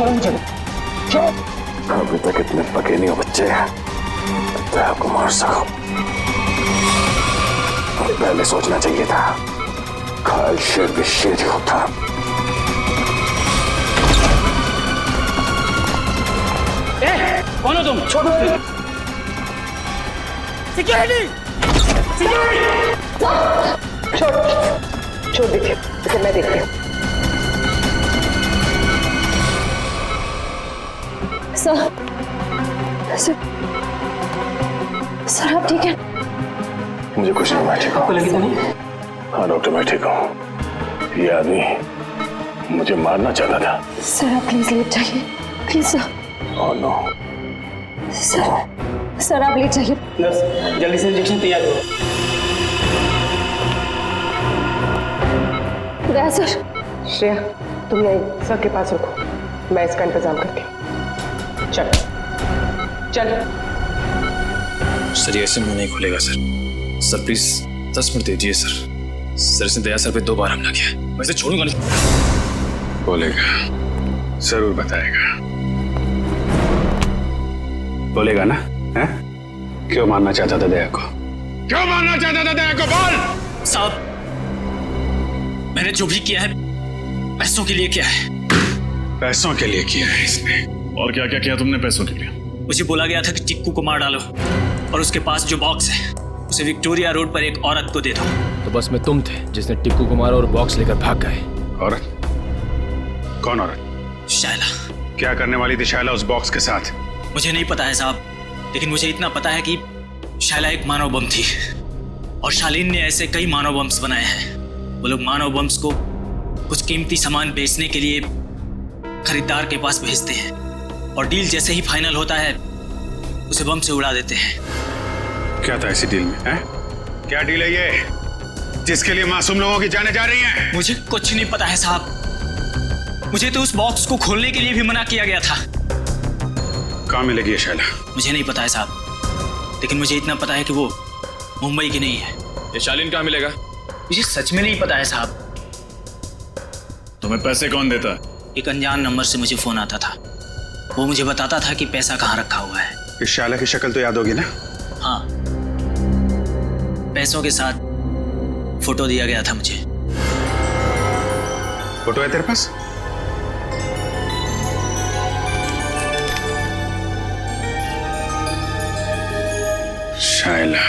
छोड़ो मुझे, छोड़ो। अभी तक इतने पके नहीं हो बच्चे, तो आपको मार सको। पहले सोचना चाहिए था, घायल शेर भी शेर ही होता। कौन हो तुम? छोड़ो। सिक्योरिटी! छोड़ देखिए, मैं देखती हूँ। सर आप ठीक है? मुझे कुछ नहीं, मैं ठीक हूँ। आपको लगी तो नहीं? हाँ डॉक्टर, मैं ठीक हूँ। ये आदमी मुझे मारना चाहता था। सर आप प्लीज लेट जाइए, please sir. Oh no. Sir आप लेट जाइए। नर्स, जल्दी से इंजेक्शन तैयार करो। दया सर। श्रेया, तुम यहीं सर के पास रुको, मैं इसका इंतजाम करती हूँ। चल चल। सर ये ऐसे मुंह नहीं खुलेगा सर। सर प्लीज 10 मिनट दीजिए सर। सर इसने दया सर पे 2 बार हमला किया, मैं इसे छोड़ूंगा नहीं। बोलेगा, जरूर बताएगा। बोलेगा ना? हैं? क्यों मारना चाहता था दया को? क्यों मारना चाहता था दया को? बोल। साहब, मैंने जो भी किया है पैसों के लिए किया है। पैसों के लिए किया है इसने। और क्या क्या किया तुमने पैसों के लिए? मुझे बोला गया था कि टिक्कू को मार डालो और उसके पास जो बॉक्स है उसे विक्टोरिया रोड पर एक औरत को दे दो। तो बस में तुम थे जिसने टिक्कू को मारा और बॉक्स लेकर भाग गए। औरत? कौन औरत? शायला। क्या करने वाली थी शायला उस बॉक्स के साथ? मुझे नहीं पता है साहब, लेकिन मुझे इतना पता है कि शायला एक मानव बम थी और शालीन ने ऐसे कई मानव बम्स बनाए हैं। वो लोग मानव बम्स को कुछ कीमती सामान बेचने के लिए खरीदार के पास भेजते हैं और डील जैसे ही फाइनल होता है उसे बम से उड़ा देते हैं। क्या था इसी डील में? हैं? क्या डील है ये जिसके लिए मासूम लोगों की जानें जा रही हैं? मुझे कुछ नहीं पता है साहब। मुझे तो उस बॉक्स को खोलने के लिए भी मना किया गया था। कहाँ मिलेगी ये शायला? मुझे नहीं पता है साहब, लेकिन मुझे इतना पता है कि वो मुंबई की नहीं है। ये शालीन कहाँ मिलेगा? मुझे सच में नहीं पता है साहब। तुम्हें पैसे कौन देता? एक अनजान नंबर से मुझे फोन आता था। वो मुझे बताता था कि पैसा कहाँ रखा हुआ है। इस शायला की शक्ल तो याद होगी ना? हाँ, पैसों के साथ फोटो दिया गया था मुझे। फोटो है तेरे पास? शायला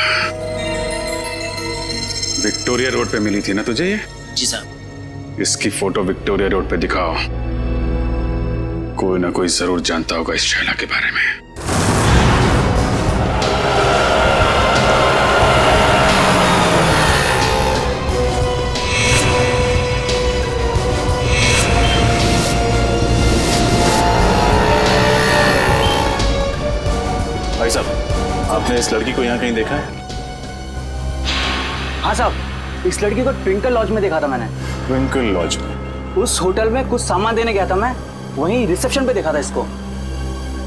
विक्टोरिया रोड पे मिली थी ना तुझे ये? जी साहब। इसकी फोटो विक्टोरिया रोड पे दिखाओ। कोई ना कोई जरूर जानता होगा इस शायला के बारे में। भाई साहब, आपने इस लड़की को यहाँ कहीं देखा है? हाँ साहब, इस लड़की को ट्विंकल लॉज में देखा था मैंने। ट्विंकल लॉज में? उस होटल में कुछ सामान देने गया था मैं, वहीं रिसेप्शन पे देखा था इसको।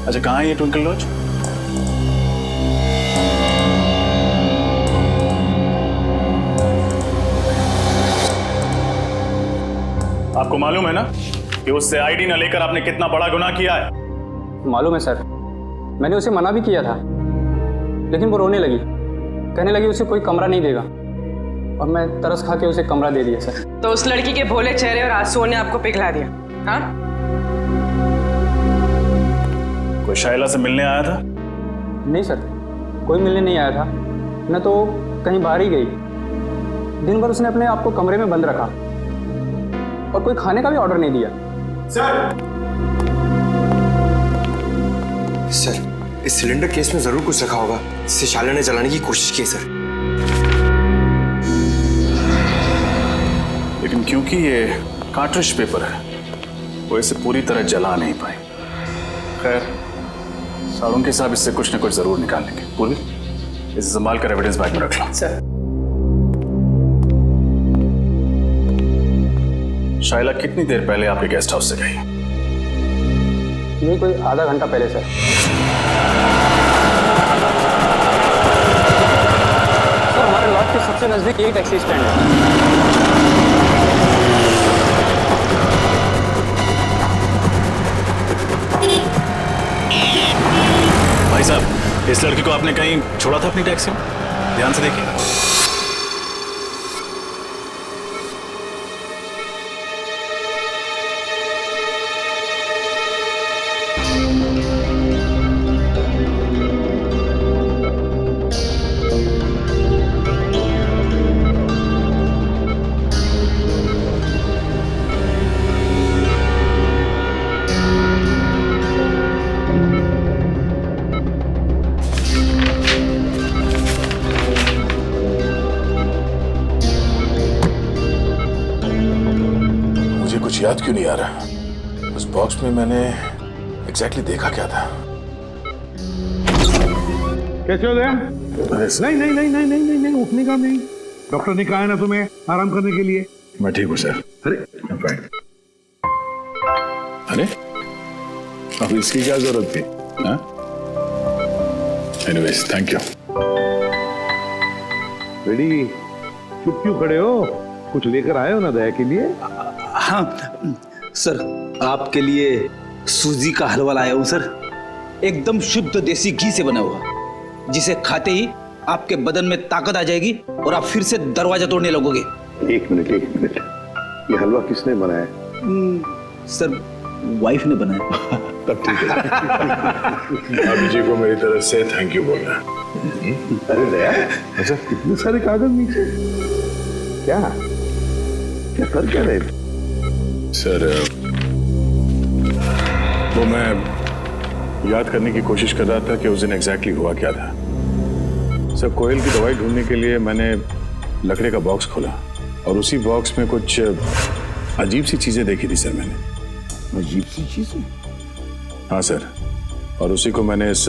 अच्छा, कहाँ है ये ट्विंकल लॉज? आपको मालूम है ना कि उससे आईडी न लेकर आपने कितना बड़ा गुनाह किया है? मालूम है सर, मैंने उसे मना भी किया था, लेकिन वो रोने लगी, कहने लगी उसे कोई कमरा नहीं देगा, और मैं तरस खा के उसे कमरा दे दिया सर। तो उस लड़की के भोले चेहरे और आंसुओं ने आपको पिघला दिया? हाँ? कोई शायला से मिलने आया था? नहीं सर, कोई मिलने नहीं आया था, न तो कहीं बाहर ही गई। दिन भर उसने अपने आप को कमरे में बंद रखा और कोई खाने का भी ऑर्डर नहीं दिया। सर, इस सिलेंडर केस में जरूर कुछ रखा होगा जिसे शायला ने जलाने की कोशिश की है सर। लेकिन क्योंकि ये कार्ट्रिज पेपर है, वो इसे पूरी तरह जला नहीं पाए। खैर, सारुण के साहब इससे कुछ न कुछ जरूर निकाल लेंगे। पूर्वी, इसे संभाल कर एविडेंस बैग में रख लो। सर। शायला कितनी देर पहले आपके गेस्ट हाउस से गई? नहीं, कोई आधा घंटा पहले सर। सर, हमारे लॉज के सबसे नजदीक यही टैक्सी स्टैंड है। इस लड़की को आपने कहीं छोड़ा था अपनी टैक्सी में? ध्यान से देखिए। कुछ याद क्यों नहीं आ रहा? उस बॉक्स में मैंने एग्जैक्टली देखा क्या था? कैसे हो गया? नहीं नहीं नहीं नहीं नहीं नहीं नहीं उठने का नहीं। डॉक्टर ने कहा है ना तुम्हें आराम करने के लिए। मैं ठीक हूँ सर। अरे अरे अब इसकी क्या जरूरत थी? Anyways thank you. बेटी चुप क्यों खड़े हो? कुछ लेकर आए हो ना दया के लिए? हाँ सर, आपके लिए सूजी का हलवा लाया हूँ सर। एकदम शुद्ध देसी घी से बना हुआ, जिसे खाते ही आपके बदन में ताकत आ जाएगी और आप फिर से दरवाजा तोड़ने लगोगे। एक मिनट ये हलवा किसने बनाया? सर वाइफ ने बनाया। तब ठीक है। भाभी जी को मेरी तरफ से थैंक यू बोलना। अरे दया, अच्छा कितने सारे कागज नीचे? क्या क्या कर क्या रहे? सर वो मैं याद करने की कोशिश कर रहा था कि उस दिन एग्जैक्टली हुआ क्या था। सर कोयल की दवाई ढूंढने के लिए मैंने लकड़े का बॉक्स खोला और उसी बॉक्स में कुछ अजीब सी चीजें देखी थी सर मैंने। अजीब सी चीजें? हाँ सर, और उसी को मैंने इस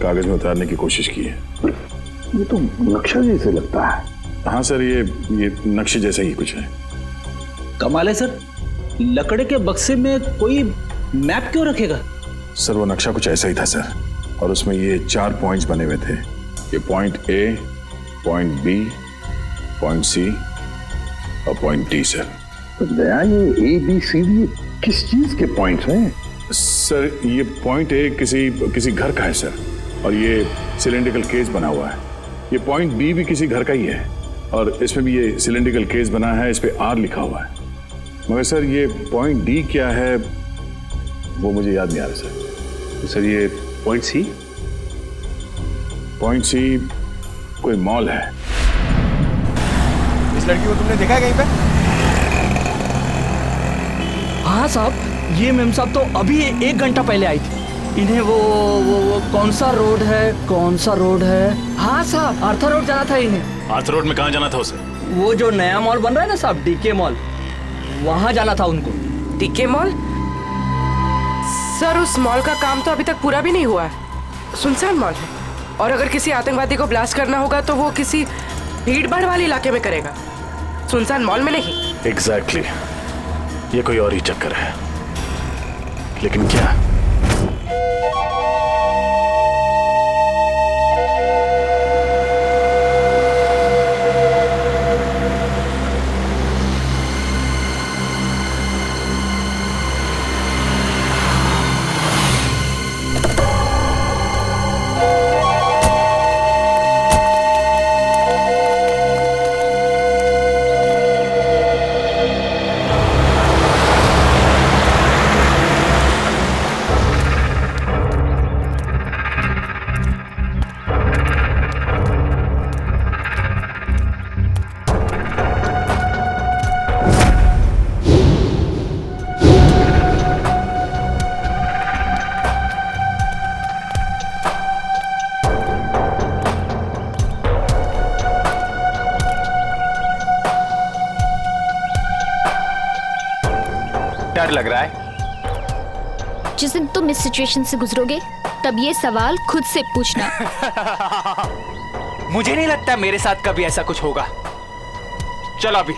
कागज में उतारने की कोशिश की है। ये तो नक्शा जैसे लगता है। हाँ सर, ये नक्शे जैसा ही कुछ है। कमाल है सर, लकड़े के बक्से में कोई मैप क्यों रखेगा? सर वो नक्शा कुछ ऐसा ही था सर, और उसमें ये 4 पॉइंट्स बने हुए थे। ये point A, point B, point C और पॉइंट डी सर। तो दया ये ABCD किस चीज के पॉइंट्स हैं? सर ये पॉइंट ए किसी घर का है सर, और ये सिलेंड्रिकल केस बना हुआ है। ये पॉइंट बी भी किसी घर का ही है, और इसमें भी ये सिलेंड्रिकल केस बना है, इस पे R लिखा हुआ है। मगर सर ये पॉइंट डी क्या है वो मुझे याद नहीं आ रहा सर। तो सर ये पॉइंट सी? पॉइंट सी कोई मॉल है। इस लड़की को तुमने देखा है कहीं पे? हाँ साहब, ये मेम साहब तो अभी 1 घंटा पहले आई थी। इन्हें वो कौन सा रोड है? हाँ साहब, आर्थर रोड जाना था इन्हें। आर्थर रोड में कहाँ जाना था उसे? वो जो नया मॉल बन रहा है ना साहब, DK मॉल, वहाँ जाना था उनको। DK mall? सर उस मॉल का काम तो अभी तक पूरा भी नहीं हुआ है, सुनसान मॉल है, और अगर किसी आतंकवादी को ब्लास्ट करना होगा तो वो किसी भीड़ भाड़ वाले इलाके में करेगा, सुनसान मॉल में नहीं। एग्जैक्टली, ये कोई और ही चक्कर है। लेकिन क्या? डर लग रहा है? जिस दिन तुम इस सिचुएशन से गुजरोगे तब ये सवाल खुद से पूछना। मुझे नहीं लगता मेरे साथ कभी ऐसा कुछ होगा। चलो अभी।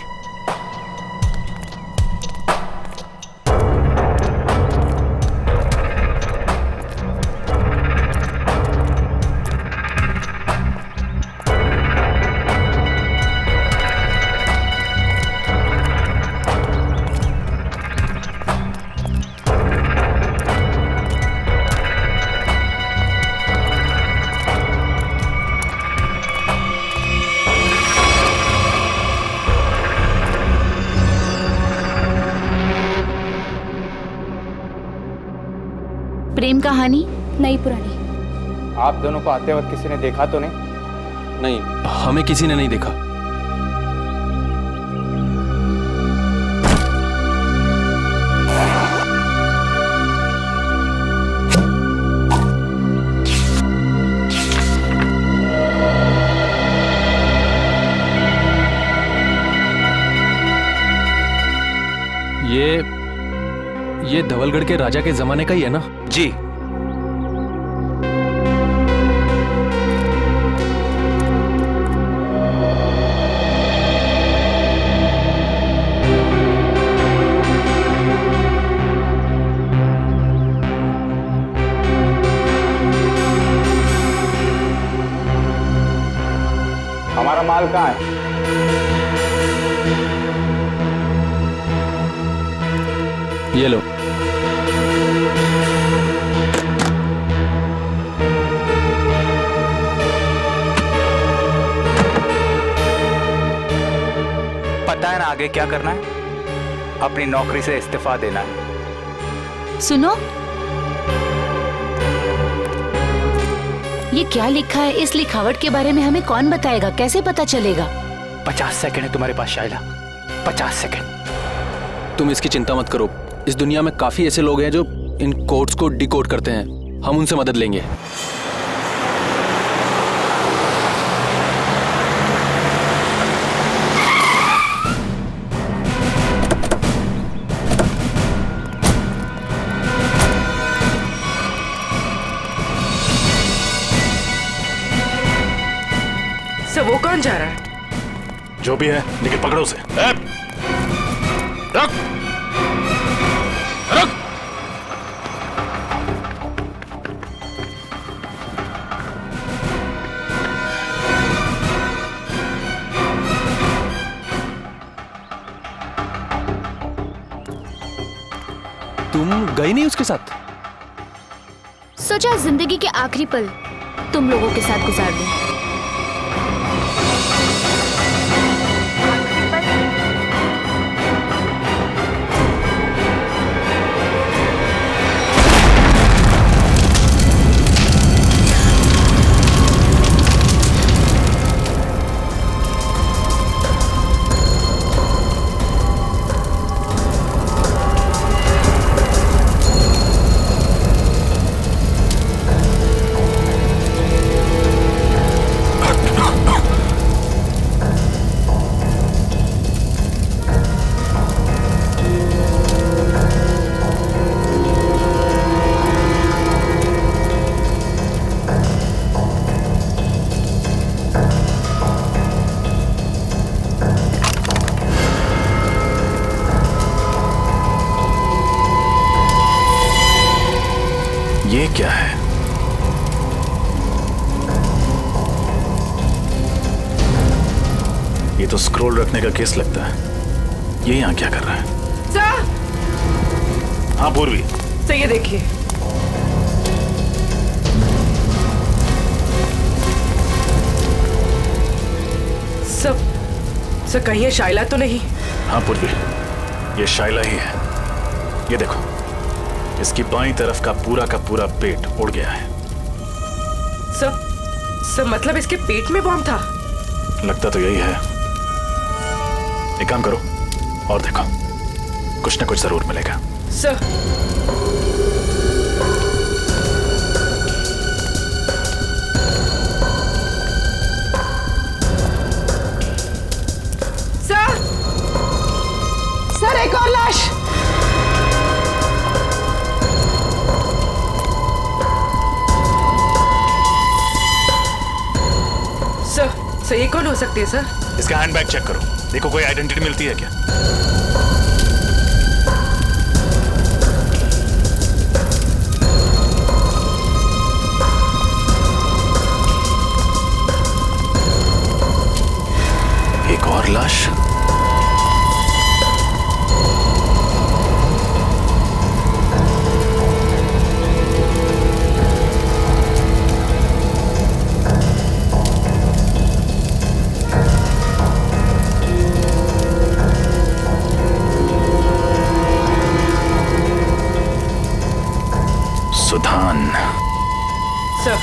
प्रेम कहानी? नहीं पुरानी। आप दोनों को आते वक्त किसी ने देखा तो नहीं? नहीं, हमें किसी ने नहीं देखा। ये धवलगढ़ के राजा के जमाने का ही है ना? जी। हमारा माल कहाँ है? ये लो। पता है ना आगे क्या करना है? अपनी नौकरी से इस्तीफा देना है। सुनो, ये क्या लिखा है? इस लिखावट के बारे में हमें कौन बताएगा? कैसे पता चलेगा? 50 सेकंड है तुम्हारे पास शाइला, 50 सेकंड। तुम इसकी चिंता मत करो। इस दुनिया में काफी ऐसे लोग हैं जो इन कोड्स को डिकोड करते हैं। हम उनसे मदद लेंगे। सर वो कौन जा रहा है? जो भी है, लेकिन पकड़ो उसे। रख। रख। तुम गई नहीं उसके साथ? सोचा जिंदगी के आखिरी पल तुम लोगों के साथ गुजार दूं। ये क्या है? ये तो स्क्रोल रखने का केस लगता है। ये यहाँ क्या कर रहा है? सर! हाँ पूर्वी। सर ये देखिए। सर कहीं ये शाइला तो नहीं? हाँ पूर्वी, ये शाइला ही है। ये देखो, इसकी बाईं तरफ का पूरा पेट उड़ गया है। सर मतलब इसके पेट में बॉम्ब था? लगता तो यही है। एक काम करो और देखो, कुछ ना कुछ जरूर मिलेगा। सर सर एक और लाश। सर ये कौन हो सकती है सर? इसका हैंडबैग चेक करो, देखो कोई आइडेंटिटी मिलती है क्या। एक और लाश। सुधान। सर,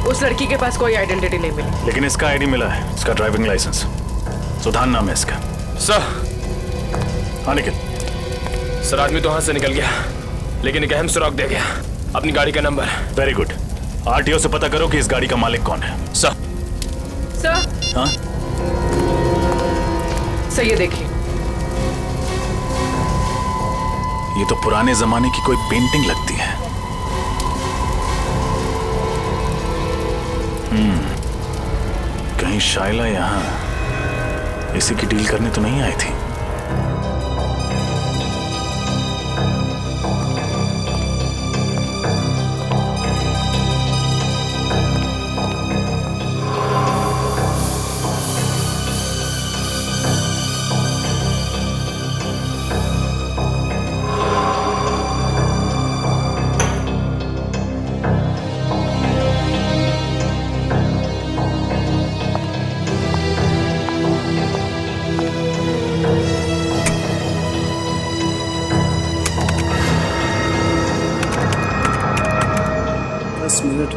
उस लड़की के पास कोई आइडेंटिटी नहीं मिली। लेकिन इसका आईडी मिला है, इसका ड्राइविंग लाइसेंस। सुधान नाम है इसका। सर। हाँ निखिल। सर, आदमी तो हाथ से निकल गया, लेकिन एक अहम सुराग दे गया, अपनी गाड़ी का नंबर। Very good. आरटीओ से पता करो कि इस गाड़ी का मालिक कौन है। सर। सर। हाँ? सर, ये देखिए। ये तो पुराने जमाने की कोई पेंटिंग लगती है। कहीं शाइला यहाँ इसी की डील करने तो नहीं आई थी?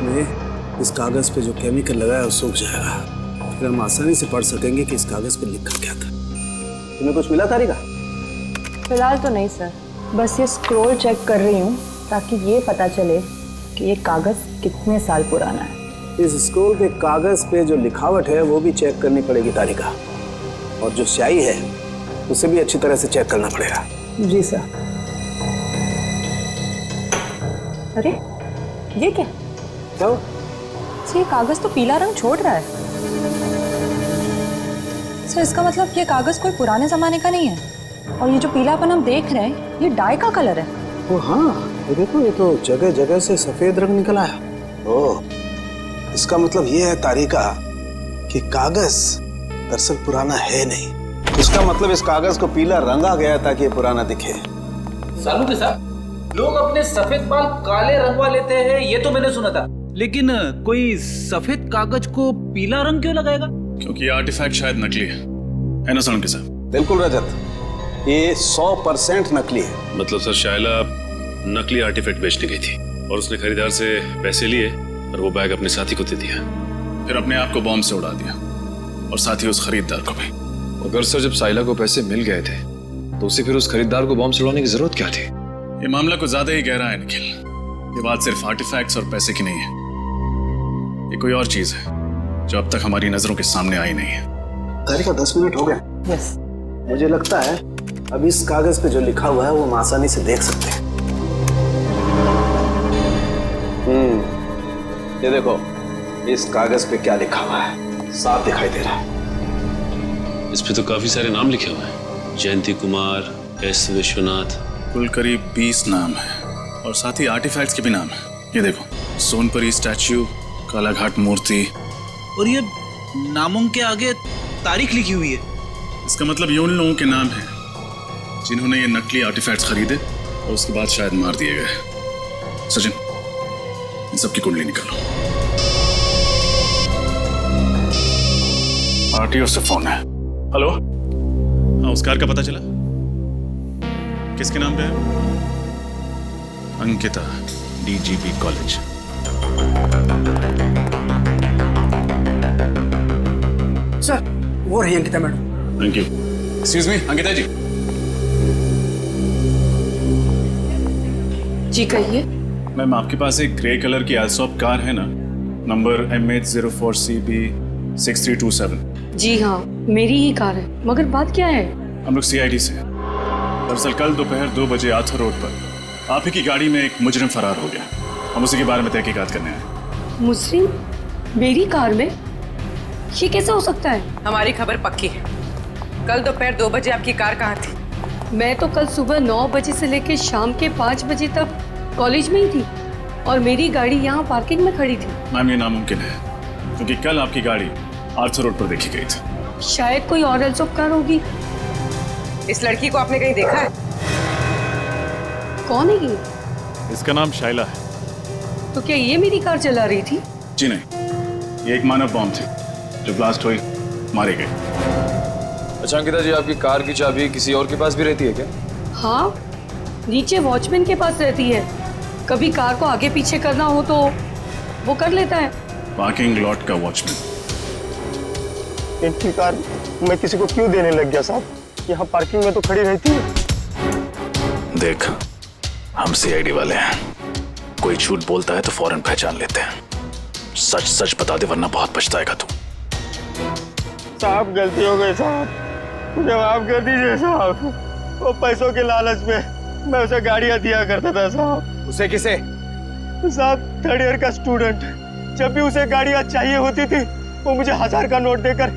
में इस कागज पे जो केमिकल लगा है वो सूख जाएगा, फिर हम आसानी से पढ़ सकेंगे कि इस कागज पे लिखा क्या था। तुम्हें कुछ मिला तारिका? फिलहाल तो नहीं सर, बस ये स्क्रॉल चेक कर रही हूँ ताकि ये पता चले कि ये कागज कितने साल पुराना है। इस स्क्रॉल के कागज पे जो लिखावट है वो भी चेक करनी पड़ेगी तारिका, और जो स्याही है उसे भी अच्छी तरह से चेक करना पड़ेगा। जी सर। अरे ये क्या? ये कागज तो पीला रंग छोड़ रहा है। सर, इसका मतलब ये कागज कोई पुराने जमाने का नहीं है, और ये जो पीलापन हम देख रहे हैं ये डाई का कलर है। ओ हाँ, ये देखो, ये तो जगह जगह से सफेद रंग निकल आया। ओह, इसका मतलब ये है तारिका कि कागज दरअसल पुराना है नहीं। इसका मतलब इस कागज को पीला रंगा गया ताकि ये पुराना दिखे। सालू के साथ लोग अपने सफेद बाल काले रंगवा लेते हैं, ये तो मैंने सुना था, लेकिन कोई सफेद कागज को पीला रंग क्यों लगाएगा? क्योंकि ये आर्टिफैक्ट शायद नकली है ना सालू के साथ? बिल्कुल रजत, ये 100% नकली है। मतलब सर, शाइला नकली आर्टिफैक्ट बेचने गई थी और उसने खरीदार से पैसे लिए और वो बैग अपने साथी को दे दिया, फिर अपने आप को बॉम्ब से उड़ा दिया और साथ ही उस खरीदार को भी। अगर सर जब साइला को पैसे मिल गए थे तो उसे फिर उस खरीदार को बॉम्ब से उड़ाने की जरूरत क्या थी? ये मामला कुछ ज्यादा ही गहरा है निखिल। ये बात सिर्फ आर्टिफैक्ट्स और पैसे की नहीं है, ये कोई और चीज है जो अब तक हमारी नजरों के सामने आई नहीं है। तारिका 10 मिनट हो गए। यस। मुझे लगता है अब इस कागज पे जो लिखा हुआ है वो हम आसानी से देख सकते हैं। ये देखो, इस कागज पे क्या लिखा हुआ है, साफ दिखाई दे रहा है। इस पे तो काफी सारे नाम लिखे हुए हैं, जयंती कुमार, एस विश्वनाथ। कुल करीब 20 नाम है और साथ ही आर्टिफैक्ट्स के भी नाम है। ये देखो, सोनपरी स्टैच्यू, कालाघाट मूर्ति, और ये नामों के आगे तारीख लिखी हुई है। इसका मतलब ये उन लोगों के नाम हैं जिन्होंने ये नकली आर्टिफैक्ट्स खरीदे और उसके बाद शायद मार दिए गए। सचिन, इन सबकी कुंडली निकालो। आरटीओ से फोन है। हेलो, हाँ, उस कार का पता चला? किसके नाम पे है? Ankita, DGP college. सर, वो रही Ankita madam. Thank you. Excuse me, Ankita ji. जी कहिए। मैम, आपके पास एक ग्रे कलर की एल्सॉप कार है ना, नंबर MH04CB6327? जी हाँ, मेरी ही कार है, मगर बात क्या है? हम लोग CID से हैं। दरअसल कल दोपहर 2 बजे आर्थर रोड पर आप ही की गाड़ी में एक मुजरिम फरार हो गया। हम उसी के बारे में तहकीकात करने आए। मुजरिम मेरी कार में? ये कैसे हो सकता है? हमारी खबर पक्की है। कल दोपहर 2 बजे आपकी कार कहाँ थी? मैं तो कल सुबह 9 बजे से लेकर शाम के 5 बजे तक कॉलेज में ही थी और मेरी गाड़ी यहाँ पार्किंग में खड़ी थी। मैम, ये नामुमकिन है क्योंकि कल आपकी गाड़ी आर्थर रोड पर देखी गई थी। शायद कोई और एल्सॉप कार होगी। इस लड़की को आपने कहीं देखा है? कौन है ये? इसका नाम शाइला है। तो क्या ये मेरी कार चला रही थी? जी नहीं, ये एक मानव बॉम्ब थी जो ब्लास्ट हुई, मारी गई। अच्छा अंकिता जी, आपकी कार की चाबी किसी और के पास भी रहती है क्या? हाँ, नीचे वॉचमैन के पास रहती है। कभी कार को आगे पीछे करना हो तो वो कर लेता है। पार्किंग लॉट का वॉचमैन। इनकी कार मैं किसी को क्यों देने लग गया साहब? यहाँ पार्किंग में तो खड़ी रहती है। देख, हम सीआईडी वाले हैं, कोई झूठ बोलता है तो फौरन पहचान लेते हैं। सच सच बता दे वरना बहुत पछताएगा तू। साहब गलती हो गई साहब, मुझे माफ कर दीजिए साहब। वो पैसों के लालच में मैं उसे गाड़ियां दिया करता था साहब। उसे किसे? साहब 3rd ईयर का स्टूडेंट, जब भी उसे गाड़ियां चाहिए होती थी वो मुझे 1000 का नोट देकर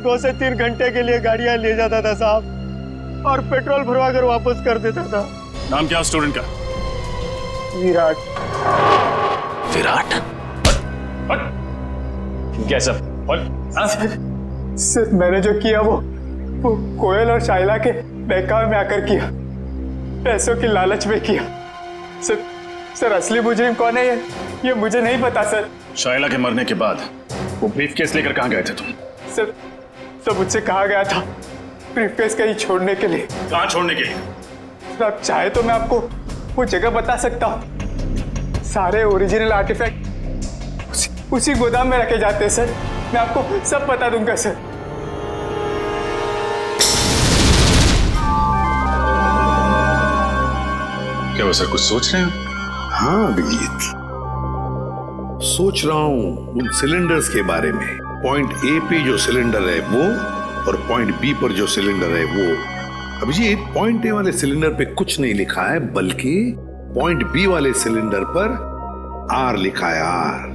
2 से 3 घंटे के लिए गाड़ियां ले जाता था साहब, और पेट्रोल भरवा कर वापस कर देता था। नाम क्या स्टूडेंट का? विराट। विराट? कैसा? सर मैंने जो किया वो कोयल और शाइला के बहकावे में आकर किया, पैसों की लालच में किया। सर असली मुजरिम कौन है ये मुझे नहीं पता सर। शाइला के मरने के बाद वो ब्रीफकेस लेकर कहाँ गए थे तुम? सर मुझसे कहा गया था ब्रीफकेस कहीं छोड़ने के लिए। कहाँ छोड़ने के लिए? सर आप चाहे तो मैं आपको वो जगह बता सकता हूँ। सारे ओरिजिनल आर्टिफैक्ट उसी गोदाम में रखे जाते हैं सर, मैं आपको सब बता दूंगा सर। क्या वो सर कुछ सोच रहे हैं? हाँ अभिजीत, सोच रहा हूं उन सिलेंडर्स के बारे में। पॉइंट ए पे जो सिलेंडर है वो, और पॉइंट बी पर जो सिलेंडर है वो। अभिजीत, पॉइंट ए वाले सिलेंडर पे कुछ नहीं लिखा है, बल्कि पॉइंट बी वाले सिलेंडर पर आर लिखा है, आर।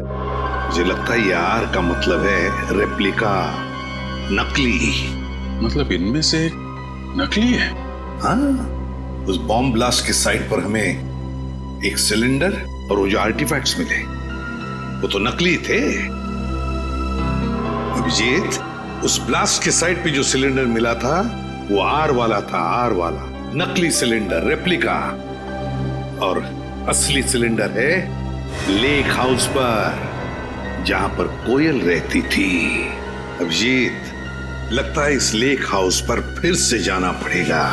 मुझे लगता है ये आर का मतलब है रेप्लिका, नकली। मतलब इनमें से नकली है? हाँ, उस बॉम्ब ब्लास्ट के साइट पर हमें एक सिलेंडर और वो जो आर्टिफैक्ट्स मिले वो तो नकली थे। अभिजीत, उस ब्लास्ट के साइट पे जो सिलेंडर मिला था वो आर वाला था, आर वाला नकली सिलेंडर, रेप्लिका। और असली सिलेंडर है लेक हाउस पर, जहां पर कोयल रहती थी। अभिजीत, लगता है इस लेक हाउस पर फिर से जाना पड़ेगा।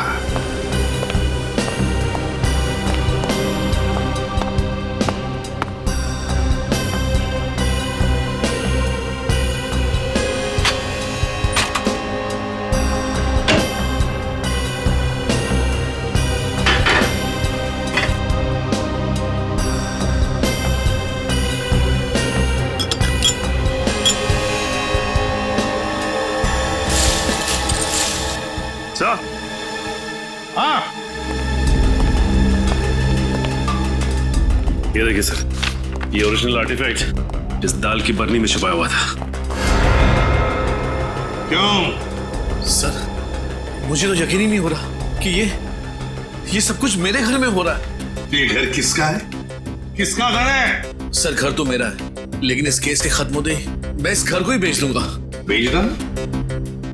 हाँ, ये देखिए सर, ये ओरिजिनल आर्टिफैक्ट इस दाल की बरनी में छुपाया हुआ था। क्यों? सर, मुझे तो यकीन ही नहीं हो रहा कि ये सब कुछ मेरे घर में हो रहा है। ये घर किसका है? किसका घर है? सर घर तो मेरा है, लेकिन इस केस के खत्म होते ही मैं इस घर को ही बेच लूंगा। बेचना?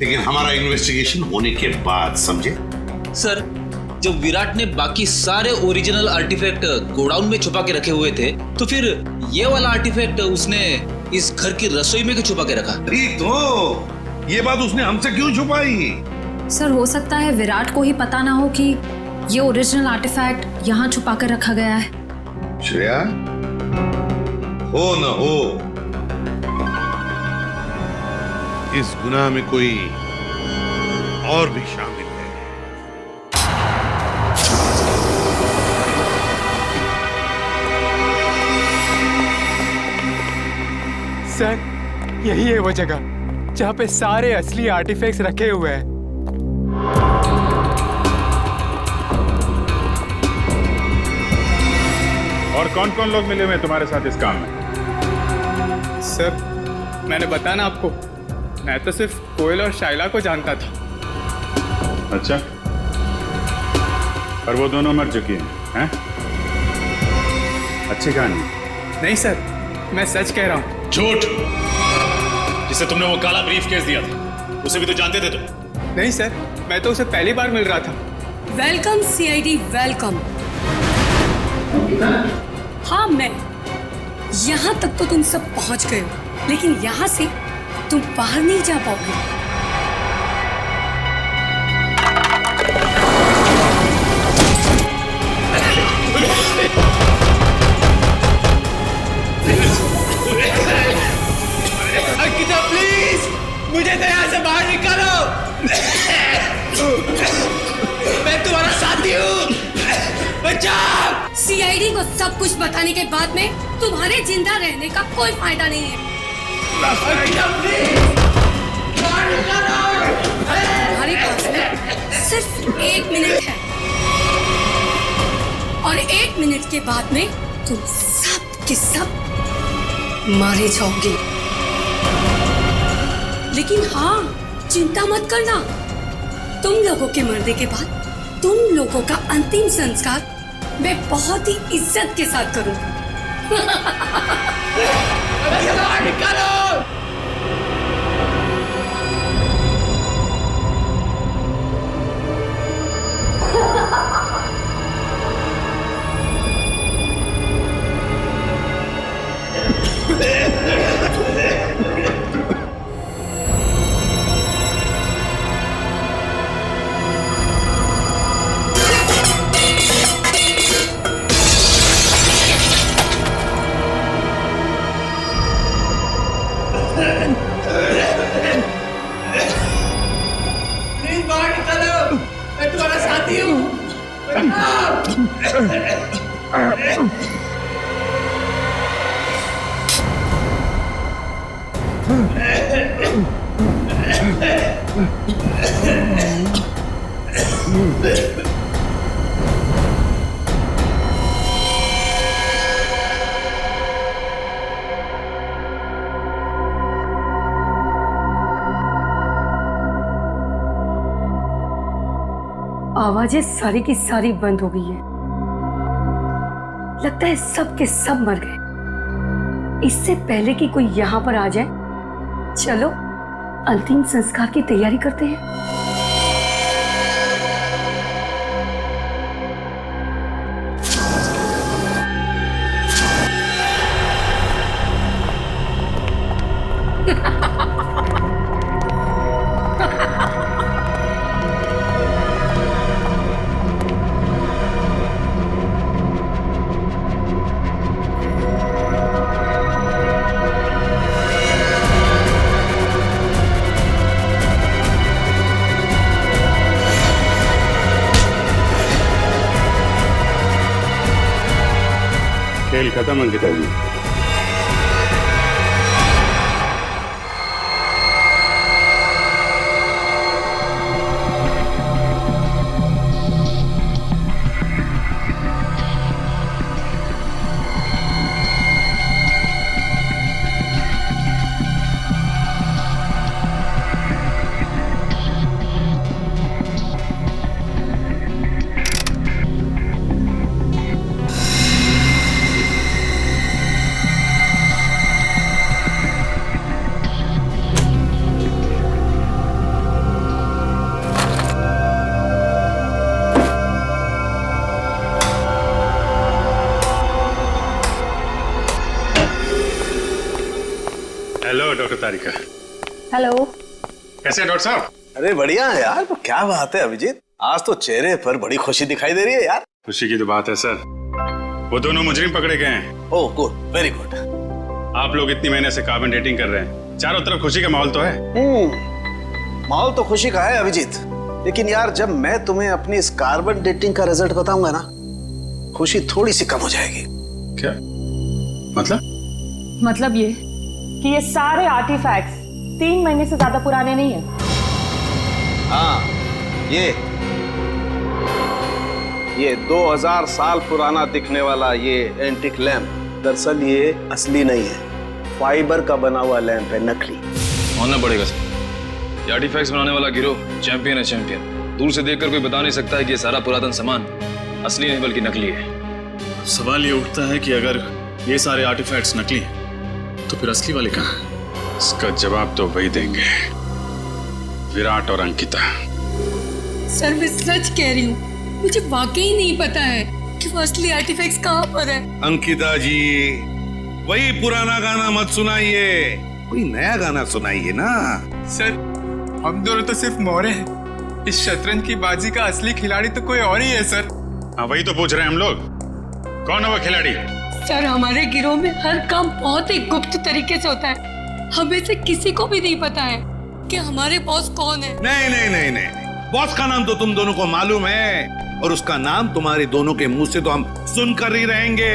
लेकिन हमारा इन्वेस्टिगेशन होने के बाद, समझे? सर, जब विराट ने बाकी सारे ओरिजिनल आर्टिफैक्ट गोडाउन में छुपा के रखे हुए थे, तो फिर ये वाला आर्टिफैक्ट उसने इस घर की रसोई में क्यों छुपा के रखा? तो ये बात उसने हमसे क्यों छुपाई? सर हो सकता है विराट को ही पता ना हो कि ये ओरिजिनल आर्टिफैक्ट यहाँ छुपा कर रखा गया है। श्रेया, हो न हो, इस गुनाह में कोई और भी शामिल है। सर, यही है वो जगह जहाँ पे सारे असली आर्टिफैक्ट्स रखे हुए हैं। और कौन कौन लोग मिले हुए हैं तुम्हारे साथ इस काम में? सर, मैंने बताया ना आपको, मैं तो सिर्फ कोयल और शाइला को जानता था। अच्छा, और वो दोनों मर चुकी हैं? अच्छी कहानी। नहीं सर, मैं सच कह रहा हूँ। झूठ! जिसे तुमने वो काला ब्रीफ केस दिया था, उसे भी तो जानते थे तुम? नहीं सर, मैं तो उसे पहली बार मिल रहा था। Welcome CID, welcome. हाँ, मैं यहाँ तक तो तुम सब पहुँच गए हो, लेकिन यहाँ से तुम बाहर नहीं जा पाओगे। डैडी को सब कुछ बताने के बाद में तुम्हारे जिंदा रहने का कोई फायदा नहीं है। तुम्हारे पास में सिर्फ 1 मिनट है और 1 मिनट के बाद में तुम सब के सब मारे जाओगे। लेकिन हाँ, चिंता मत करना, तुम लोगों के मरने के बाद तुम लोगों का अंतिम संस्कार मैं बहुत ही इज्जत के साथ करूंगी। आवाजें सारी की सारी बंद हो गई है। लगता है सब के सब मर गए। इससे पहले कि कोई यहाँ पर आ जाए, चलो अंतिम संस्कार की तैयारी करते हैं। खेल खत्म अंकिता जी। हेलो डॉक्टर तारिका। हेलो। कैसे हैं डॉक्टर साहब? अरे बढ़िया है यार। तो क्या बात है अभिजीत, आज तो चेहरे पर बड़ी खुशी दिखाई दे रही है यार। खुशी की तो बात है सर, वो दोनों मुजरिम पकड़े गए हैं। Oh good, very good. आप लोग इतनी महीने से कार्बन डेटिंग कर रहे हैं, चारों तरफ खुशी का माहौल तो है। माहौल तो खुशी का है अभिजीत, लेकिन यार जब मैं तुम्हें अपनी इस कार्बन डेटिंग का रिजल्ट बताऊंगा ना, खुशी थोड़ी सी कम हो जाएगी। क्या मतलब ये कि ये सारे आर्टिफैक्ट्स 3 महीने से ज्यादा पुराने नहीं है। हाँ, ये 2000 साल पुराना दिखने वाला ये एंटिक लैंप दरअसल ये असली नहीं है, फाइबर का बना हुआ लैंप है, नकली। मानना पड़ेगा सर, ये आर्टिफैक्ट्स बनाने वाला गिरोह चैंपियन है, चैंपियन। दूर से देखकर कोई बता नहीं सकता है कि ये सारा पुरातन सामान असली नहीं बल्कि नकली है। सवाल ये उठता है कि अगर ये सारे आर्टिफैक्ट्स नकली हैं तो फिर असली वाले कहाँ हैं? इसका जवाब तो वही देंगे, विराट और अंकिता। सर मैं सच कह रही हूँ, मुझे वाकई नहीं पता है कि वो असली आर्टिफैक्ट्स कहाँ पर है। अंकिता जी, वही पुराना गाना मत सुनाइए, कोई नया गाना सुनाइए ना। सर हम दोनों तो सिर्फ मोहरे हैं, इस शतरंज की बाजी का असली खिलाड़ी तो कोई और ही है सर। हाँ वही तो पूछ रहे हैं हम लोग, कौन है वो खिलाड़ी? सर हमारे गिरोह में हर काम बहुत ही गुप्त तरीके से होता है, हमें से किसी को भी नहीं पता है कि हमारे बॉस कौन है। नहीं नहीं नहीं नहीं, बॉस का नाम तो तुम दोनों को मालूम है, और उसका नाम तुम्हारे दोनों के मुंह से तो हम सुनकर ही रहेंगे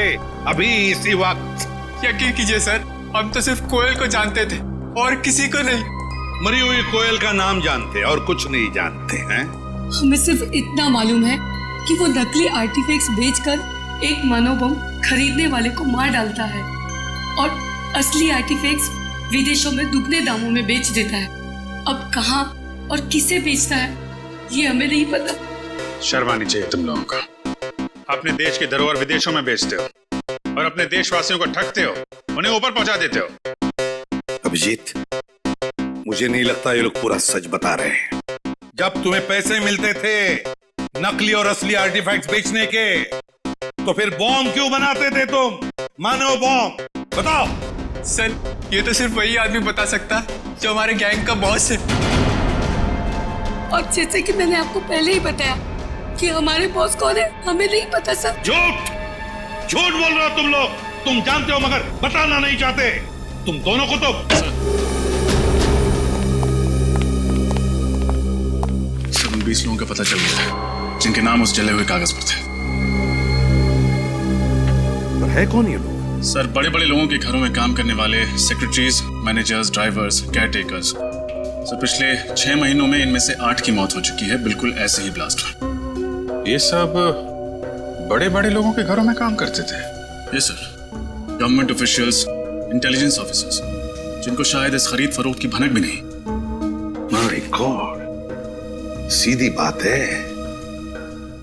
अभी इसी वक्त। यकीन कीजिए सर, हम तो सिर्फ कोयल को जानते थे और किसी को नहीं। मरी हुई कोयल का नाम जानते और कुछ नहीं जानते हैं। हमें सिर्फ इतना मालूम है कि वो नकली आर्टिफैक्ट्स बेचकर एक मनोबम खरीदने वाले को मार डालता है और असली आर्टिफैक्ट्स विदेशों में दुगने दामों में बेच देता है। अब कहाँ और किसे बेचता है ये हमें नहीं पता। शर्म आनी चाहिए तुम लोगों का। अपने देश की धरोहर विदेशों में बेचते हो और अपने देशवासियों को ठगते हो, उन्हें ऊपर पहुंचा देते हो। अभिजीत, मुझे नहीं लगता ये लोग पूरा सच बता रहे हैं। जब तुम्हें पैसे मिलते थे नकली और असली आर्टिफैक्ट्स बेचने के, तो फिर बॉम्ब क्यों बनाते थे तुम? मानो बॉम्ब, बताओ। सर, ये तो सिर्फ वही आदमी बता सकता जो हमारे गैंग का बॉस है। और जैसे कि मैंने आपको पहले ही बताया कि हमारे बॉस कौन है हमें नहीं पता सर। झूठ बोल रहे हो तुम लोग। तुम जानते हो मगर बताना नहीं चाहते। तुम दोनों को तो सब 20 लोगों का पता चल गया है जिनके नाम उस जले हुए कागज पर थे। पर है कौन ये लोग? सर, बड़े बड़े लोगों के घरों में काम करने वाले secretaries, managers, drivers, care takers. Sir, पिछले 6 महीनों में इनमें से 8 की मौत हो चुकी है, बिल्कुल ऐसे ही ब्लास्ट हुआ। ये सब बड़े बड़े लोगों के घरों में काम करते थे? Yes sir, government officials, intelligence officers, जिनको शायद इस खरीद फरोख्त की भनक भी नहीं। माय गॉड, सीधी बात है।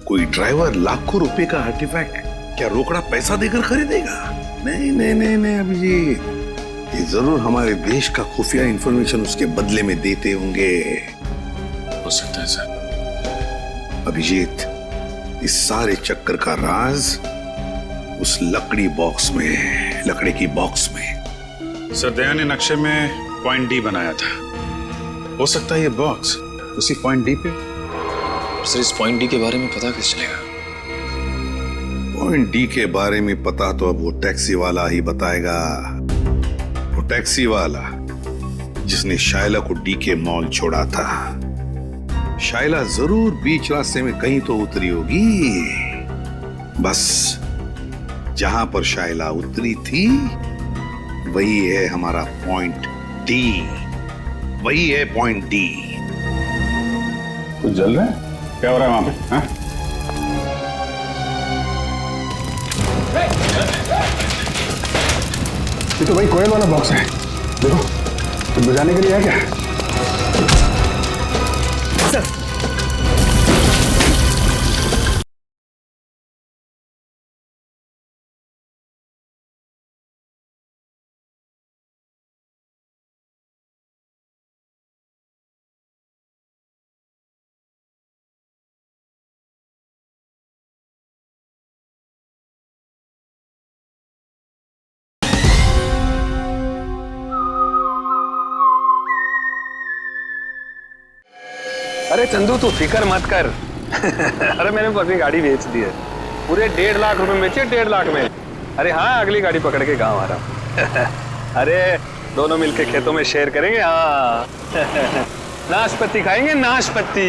कोई ड्राइवर लाखों रुपए का आर्टिफैक्ट क्या रोकड़ा पैसा देकर खरीदेगा? नहीं नहीं नहीं नहीं अभिजीत, ये जरूर हमारे देश का खुफिया इंफॉर्मेशन उसके बदले में देते होंगे। हो सकता है सर। अभिजीत, इस सारे चक्कर का राज उस लकड़ी बॉक्स में है, लकड़ी की बॉक्स में। सर, दया ने नक्शे में पॉइंट डी बनाया था। हो सकता है ये बॉक्स उसी पॉइंट डी पे। सर, इस पॉइंट डी के बारे में पता कैसे चलेगा? पॉइंट डी के बारे में पता तो अब वो टैक्सी वाला ही बताएगा। वो टैक्सी वाला जिसने शाइला को डी के मॉल छोड़ा था। शाइला जरूर बीच रास्ते में कहीं तो उतरी होगी। बस जहां पर शाइला उतरी थी वही है हमारा पॉइंट डी। वही है पॉइंट डी। कुछ जल रहा है? क्या हो रहा है वहां पे? हाँ? ये तो भाई कोयल वाला बॉक्स है। देखो, कुछ बजाने के लिए है क्या? सर, अरे चंदू, तू फिक्र मत कर। अरे मैंने अपनी गाड़ी बेच दी है, पूरे 1.5 लाख रुपए बेचे, 1.5 लाख में। अरे हाँ, अगली गाड़ी पकड़ के गांव आ रहा हूँ। अरे दोनों मिलके खेतों में शेयर करेंगे। हाँ नाशपाती खाएंगे, नाशपाती।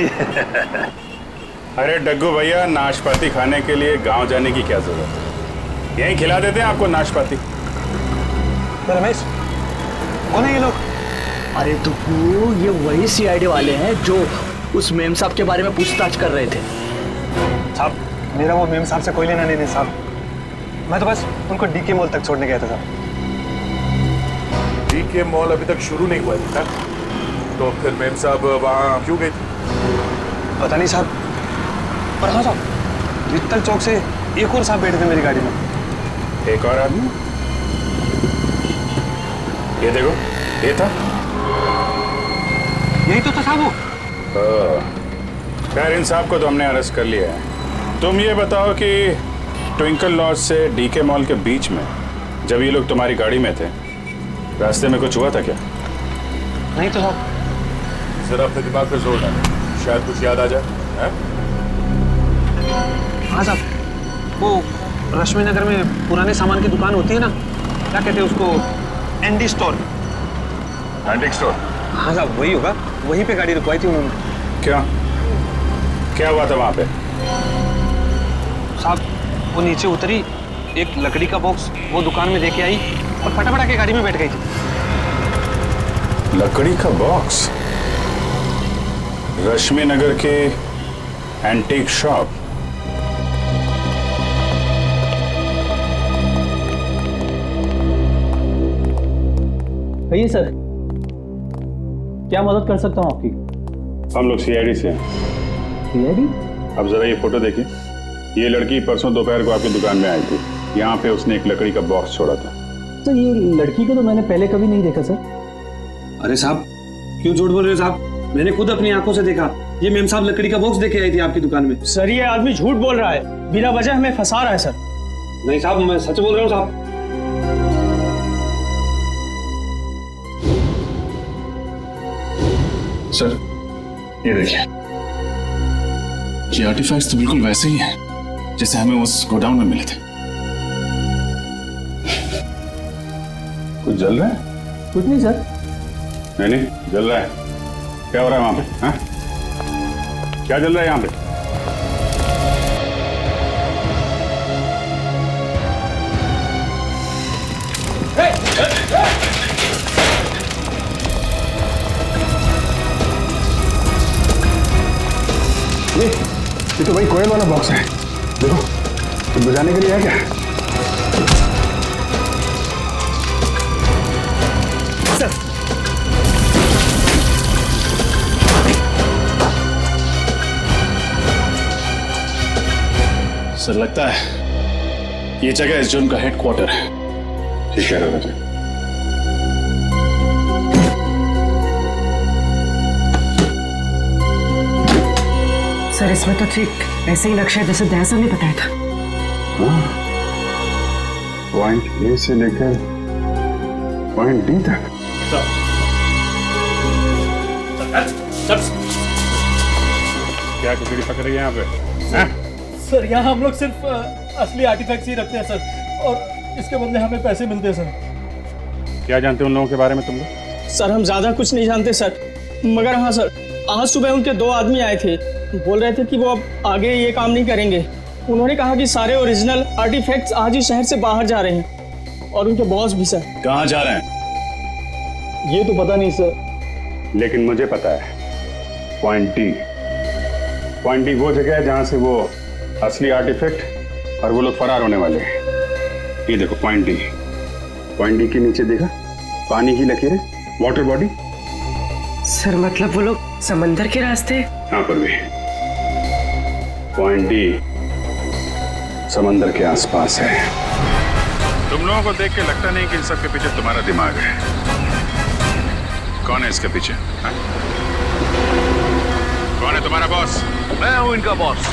अरे डग्गू भैया, नाशपाती खाने के लिए गांव जाने की क्या जरूरत है? यहीं खिला देते हैं आपको नाशपाती। रमेश, कौन है ये लोग? अरे तो ये वही सीआईडी वाले हैं जो उस मेम साहब के बारे में पूछताछ कर रहे थे। साहब, मेरा वो मेम साहब से कोई लेना नहीं साहब। मैं तो बस उनको डीके मॉल तक छोड़ने गया था साहब। डीके मॉल अभी तक शुरू नहीं हुआ था, तो फिर मेम साहब वहाँ क्यों गए थे? पता नहीं साहब, पर हाँ साहब, वित्तल चौक से एक और साहब बैठे थे मेरी गाड़ी में। एक और आदमी? ये देखो, ये था। यही तो था साहब वो। खैर, इन साहब को तो हमने अरेस्ट कर लिया है। तुम ये बताओ कि ट्विंकल लॉज से डीके मॉल के बीच में जब ये लोग तुम्हारी गाड़ी में थे, रास्ते में कुछ हुआ था क्या? नहीं तो साहब। जरा अपने दिमाग पे जोर डालो, शायद कुछ याद आ जाए। हाँ साहब, वो रश्मि नगर में पुराने सामान की दुकान होती है ना, क्या कहते हैं उसको? Andy store. Antique store? हाँ साहब, वही होगा। वहीं पे गाड़ी रुकवाई थी उन्होंने। क्या हुआ था वहां पे? साहब वो नीचे उतरी, एक लकड़ी का बॉक्स वो दुकान में देके आई और फटाफट आके गाड़ी में बैठ गई थी। लकड़ी का बॉक्स? रश्मि नगर के एंटीक शॉप। कहिए सर, क्या मदद कर सकता हूँ आपकी? हम लोग सीआईडी से हैं। सीआईडी? अब जरा ये फोटो देखिए। ये लड़की परसों दोपहर को आपकी दुकान में आई थी। यहाँ पे उसने एक लकड़ी का बॉक्स छोड़ा था। तो ये लड़की को तो मैंने पहले कभी नहीं देखा सर। अरे साहब, क्यों झूठ बोल रहे हो साहब? मैंने खुद अपनी आंखों से देखा। ये मेम साहब लकड़ी का बॉक्स देके आई थी आपकी दुकान में। सर ये आदमी झूठ बोल रहा है, बिना वजह हमें फंसा रहा है सर। नहीं साहब, मैं सच बोल रहा हूँ साहब। सर ये देखिए, ये आर्टिफैक्ट्स तो बिल्कुल वैसे ही हैं जैसे हमें उस गोडाउन में मिले थे। कुछ जल रहा है? कुछ नहीं सर। नहीं जल रहा है। क्या हो रहा है वहां पे? हाँ? क्या जल रहा है यहाँ पे? ये तो भाई कोयल वाला बॉक्स है। देखो, कुछ बजाने के लिए है क्या? सर लगता है ये जगह इस जोन का हेडक्वार्टर है। ठीक है राजा। सर इसमें तो ठीक ऐसे ही नक्शा जैसे दयासा ने बताया था। पॉइंट ए से लेकर पॉइंट डी तक। क्या कुकड़ी पकड़ रही है यहाँ पे? सर यहाँ हम लोग सिर्फ असली आर्टिफैक्ट्स ही रखते हैं सर, और इसके बदले हमें पैसे मिलते हैं सर। क्या जानते हो उन लोगों के बारे में तुम लोग? सर हम ज्यादा कुछ नहीं जानते सर, मगर हाँ सर, आज सुबह उनके 2 आदमी आए थे, बोल रहे थे कि वो अब आगे ये काम नहीं करेंगे। उन्होंने कहा कि सारे ओरिजिनल आर्टिफैक्ट्स आज ही शहर से बाहर जा रहे हैं, और उनके बॉस भी सर। कहाँ जा रहे हैं? ये तो पता नहीं सर। लेकिन मुझे पता है, पॉइंट डी। पॉइंट डी वो जगह है जहां से वो असली आर्टिफैक्ट और वो लोग फरार होने वाले हैं। ये देखो पॉइंट डी। पॉइंट डी के नीचे देखा पानी की लकीरें, वाटर बॉडी। सर मतलब वो लोग समंदर के रास्ते? यहाँ पर भी पॉइंट डी समंदर के आसपास है। तुम लोगों को देख के लगता नहीं कि इन सब के पीछे तुम्हारा दिमाग है। कौन है इसके पीछे? हाँ? कौन है तुम्हारा बॉस? मैं हूं इनका बॉस।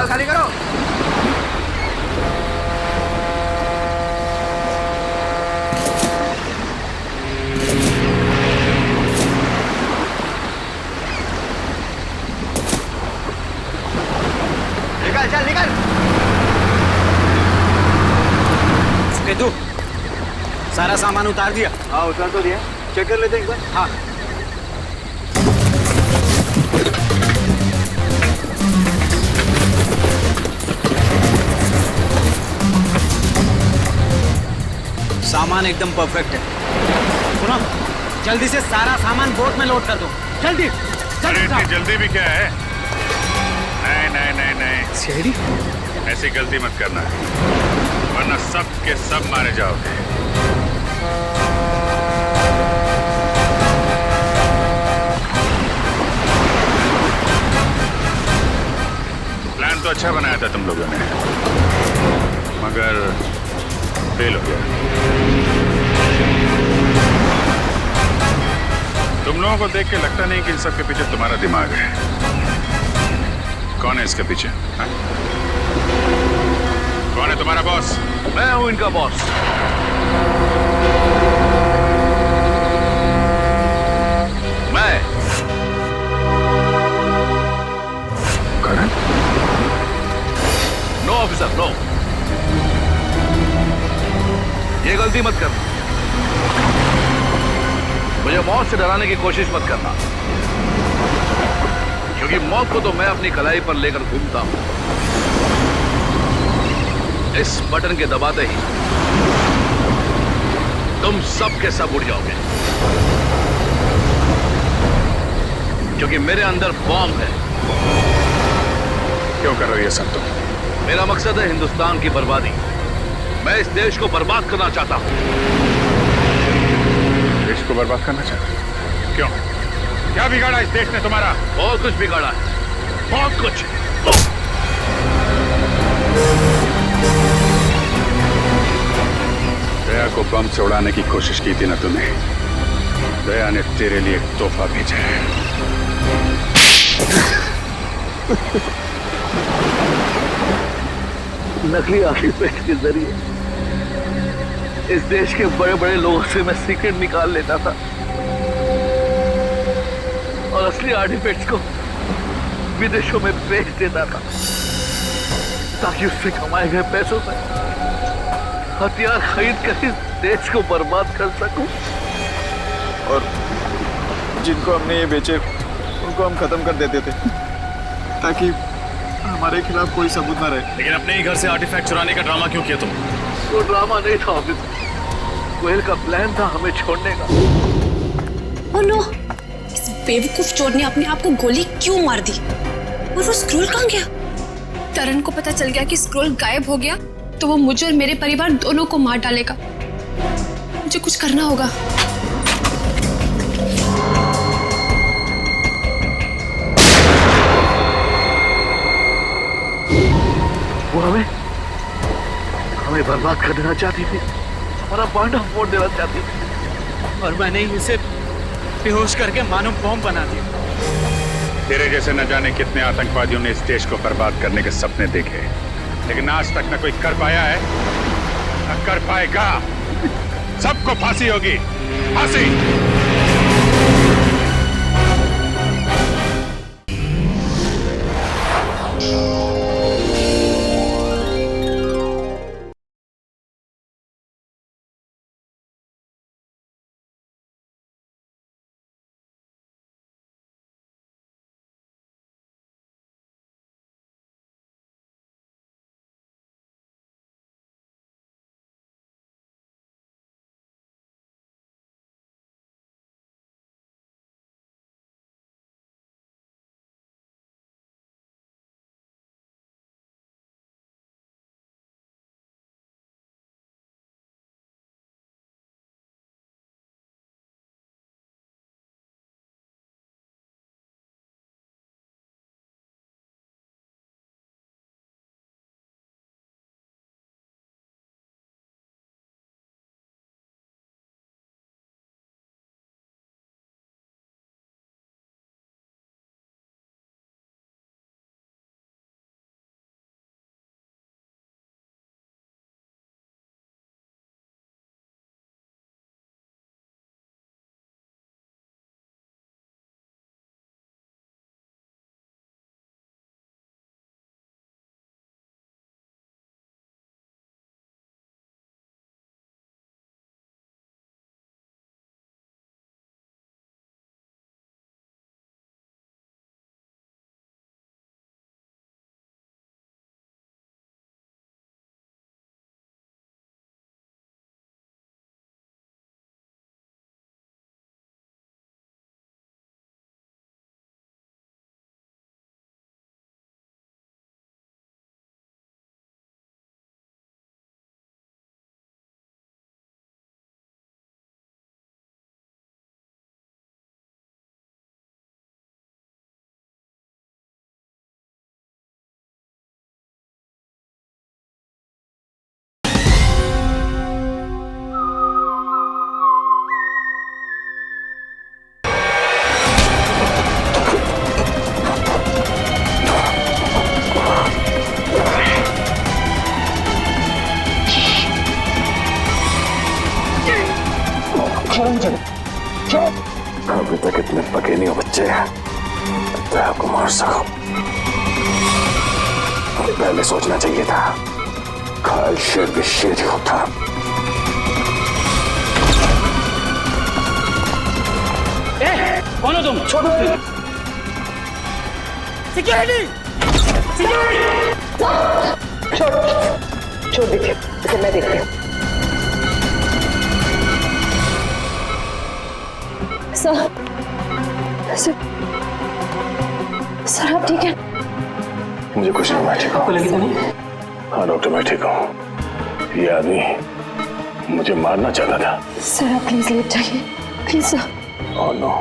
खाली करो। निकल चल निकल। तू सारा सामान उतार दिया? हाँ उतार तो दिया। चेक कर लेते हैं एक बार। हाँ सामान एकदम परफेक्ट है। सुनो, जल्दी से सारा सामान बोट में लोड कर दो। जल्दी इतनी जल्दी भी क्या है? नहीं नहीं नहीं नहीं सीआईडी ऐसी गलती मत करना, वरना सब के सब मारे जाओगे। प्लान तो अच्छा बनाया था तुम लोगों ने, मगर फेल हो गया। तुम लोगों को देख के लगता नहीं कि इन सब के पीछे तुम्हारा दिमाग है। कौन है इसके पीछे? हाँ? कौन है तुम्हारा बॉस? मैं हूं इनका बॉस। मैं करण? No officer, no. ये गलती मत करना। मुझे मौत से डराने की कोशिश मत करना, क्योंकि मौत को तो मैं अपनी कलाई पर लेकर घूमता हूं। इस बटन के दबाते ही तुम सब के सब उड़ जाओगे, क्योंकि मेरे अंदर बॉम्ब है। क्यों कर रही है सब तुम? मेरा मकसद है हिंदुस्तान की बर्बादी। मैं इस देश को बर्बाद करना चाहता हूं। देश को बर्बाद करना चाहते? क्यों? क्या बिगाड़ा इस देश ने तुम्हारा? बहुत कुछ बिगाड़ा है, बहुत कुछ। दया को बम से उड़ाने की कोशिश की थी ना तूने? दया ने तेरे लिए एक तोहफा भेजा है। नकली आर्टिफैक्ट के जरिए इस देश के बड़े बड़े लोगों से मैं सीक्रेट निकाल लेता था और असली आर्टिफैक्ट्स को विदेशों में बेच देता था, ताकि उससे कमाए गए पैसों से हथियार खरीद कर इस देश को बर्बाद कर सकूं। और जिनको हमने ये बेचे उनको हम खत्म कर देते थे, ताकि हमारे खिलाफ कोई सबूत ना रहे। लेकिन अपने ही घर से आर्टिफैक्ट चुराने का ड्रामा क्यों किया तुम? वो ड्रामा नहीं था ऑफिसर, गोयल का प्लान था हमें छोड़ने का। ओह नो, इस बेवकूफ चोर ने अपने आप को गोली क्यों मार दी? और वो स्क्रोल कहाँ गया? तरन को पता चल गया कि स्क्रोल गायब हो गया तो वो मुझे और मेरे परिवार दोनों को मार डालेगा। मुझे कुछ करना होगा। वो हमें बर्बाद कर देना चाहती थी, हमारा बांधा फोड़ देना चाहती थी, और मैंने उसे बेहोश करके मानव बॉम्ब बना दिया। तेरे जैसे न जाने कितने आतंकवादियों ने इस देश को बर्बाद करने के सपने देखे, लेकिन आज तक न कोई कर पाया है न कर पाएगा। सबको फांसी होगी, फांसी। अभी तक इतने पके नहीं हो बच्चे तो आपको मार सकूं। पहले सोचना चाहिए था, घायल शेर भी शेर ही होता। कौन हो तुम? छोड़ो सिक्योरिटी। छोड़ दीजिए, इसे मैं देखती हूँ। सर आप ठीक है? मुझे कुछ नहीं, मैं ठीक आपको लगी तो नहीं? हाँ डॉक्टर, मैं ठीक हूँ। ये आदमी मुझे मारना चाहता था। सर आप प्लीज लेट जाइए, please sir. Oh no.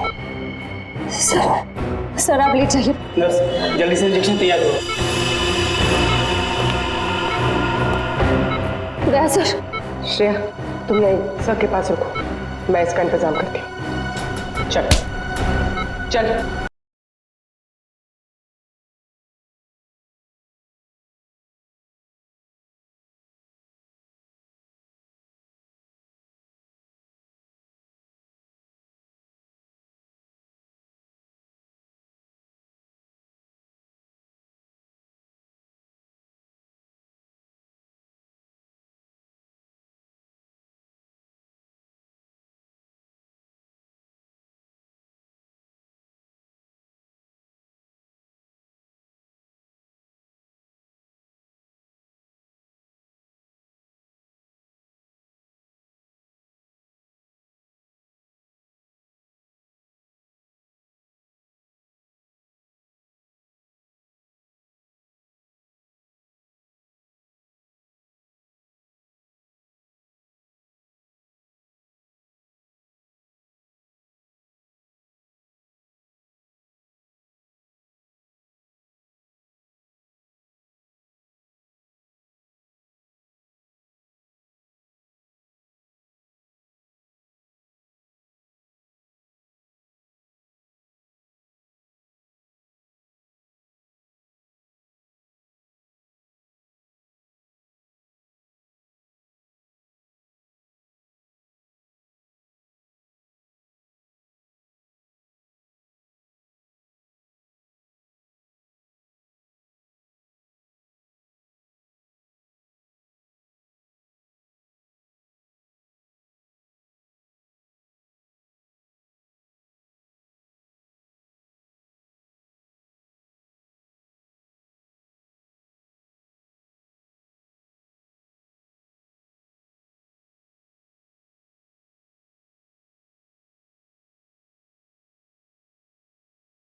Sir आप लेट जाइए। नर्स जल्दी से इंजेक्शन तैयार करो। गया सर। श्रेया, तुम यहीं सर के पास रुको, मैं इसका इंतजाम करती हूँ। चल चल।